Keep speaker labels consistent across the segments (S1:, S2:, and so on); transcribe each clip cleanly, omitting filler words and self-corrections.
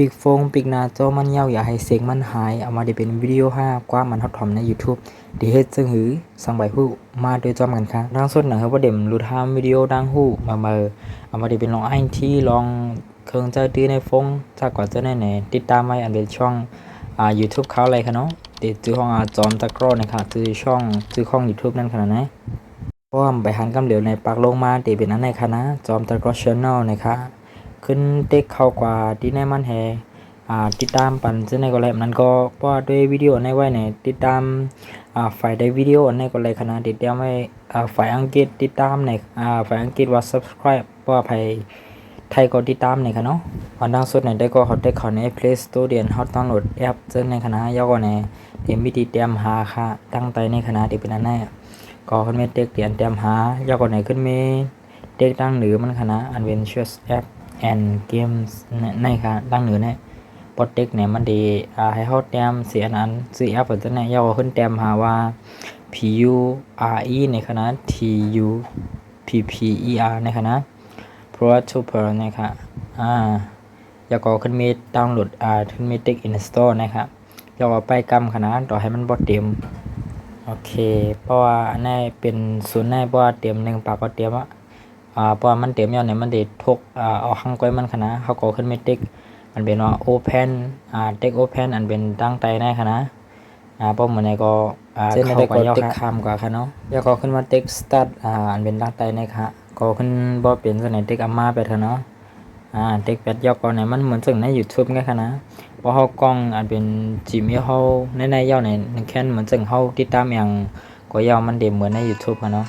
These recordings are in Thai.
S1: ปิกโฟงปิกหน้าจอมันยาวอย่าให้เสียงมันหายเอามาได้เป็นวิดีโอ5กว่ามันฮอตทอมใน YouTube ดีเฮ็ดซึ่งหือสังใบผู้มาโดยจอมกันค่ะดังสุดนะครับว่าเด็มรู้ทำวิดีโอดังหู้มาเอามาได้เป็นลองไอที่ลองเครื่องใจตื้อในฟงจากกว่าจะแน่ติดตามไว้อันเป็นช่องYouTube เขาอะไรคะเนาะติดชื่อห้องจอมตะกร้อนะครับชื่อช่อง YouTube นั่นขนาดไหนเพราะว่าไปหันกำเหลียวในปากลงมาตีเป็นอันไหนคะนะจอมตะกร้อ Channel นะคะขึ้นเต็กเข้ากว่าที่ในมันแฮติดตามปันซึ่งในก็แล้วนั้นก็เพราะด้วยวิดีโอในไว้ในติดตามฝ่ายได้วิดีโอในก็เลยขนาดติดตามไว้ฝ่ายอังกฤษติดตามในฝ่ายอังกฤษว่า subscribe เพราะภายไทยก็ติดตามในค่ะเนาะวันดังสุดในได้ก็เขาได้เข้าใน Play Store เดียนเขาต้องโหลดแอปซึ่งในคณะย่อก็ในเตรียมวิธีเตรียมหาค่ะตั้งใจในคณะที่เป็นอันแน่ก็ขึ้นเมเต็กเตรียมหาย่อก็ในขึ้นเมเต็กตั้งหรือมันคณะ Adventures App and Games ในค่ะตั้งหรือในปอดเต็กเนี่ยมันดีให้เขาเตรียมเสียนั้นซื้อแอปเปิดจะเนี่ยย่อขึ้นเตรียมหาว่า PURE ในคณะ TUPPER ในคณะPrototyper นะครับแล้วก็ขึ้นมีดาวน์โหลดขึ้นมีติ๊กอินสตอลนะครับแล้วก็ไปกำขนาดต่อให้มันบ่เต็มโอเคเพราะว่าอันนี้เป็นศูนย์ในเพราะว่าเต็ม1ปากก็เต็มเพราะว่ามันเต็มย้อนเนี่ยมันได้ทกเอาข้างก้อยมันขนาดเขาก็ขึ้นมีติ๊กมันเป็นว่า Open ติ๊ก Open อันเป็นตั้งใจในขนาดเพราะมันในก็เส้นได้ก็ติ๊กข้ามกว่าค่ะเนาะแล้วก็ขึ้นมาติ๊ก Start อันเป็นตั้งใจในค่ะก็ขึ้นบ่เป็นส่วนไหนติ๊กอาม่าไปเถอะเนาะเด็กแปดยอกก่อนเนี่ยมันเหมือนซึ่งใน YouTube ไงคะนะเพราะเฮากล้องอันเป็นจิมเฮาในยาวในแค่นเหมือนซึ่งเฮาติดตามอย่างก็ยาวมันเด็เหมือนใน YouTube อ่ะเนาะ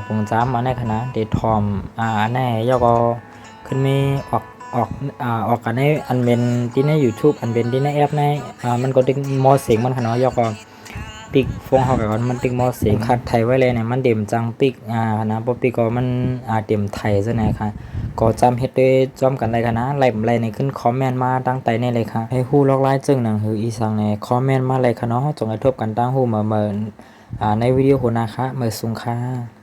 S1: ผมจำมาในคณะเดทอมอันไหนยอกก็ขึ้นมีออกกันในอันเป็นที่ใน YouTube อันเป็นที่ในแอปในมันก็ติ๊กมอเสียงมันค่ะเนาะยอกก็ปิกฟงเฮากับมันติ๊กมอเสียงคัดไทยไว้เลยเนี่ยมันเด่มจังปิกนะบ่ปิกก็มันเด่มไทยซะไหนค่ะก็จำเฮ็ดด้วยจอมกันได้ค่ะนะไล่ในขึ้นคอมเมนต์มาตั้งใจในเลยค่ะให้ฮู้ลอกลายจึงหนังหืออีสังในคอมเมนต์มาเลยค่ะเนาะจงให้ทบกันตั้งฮู้มาในวิดีโอโหน้าค่ะมื้อสุงค่ะ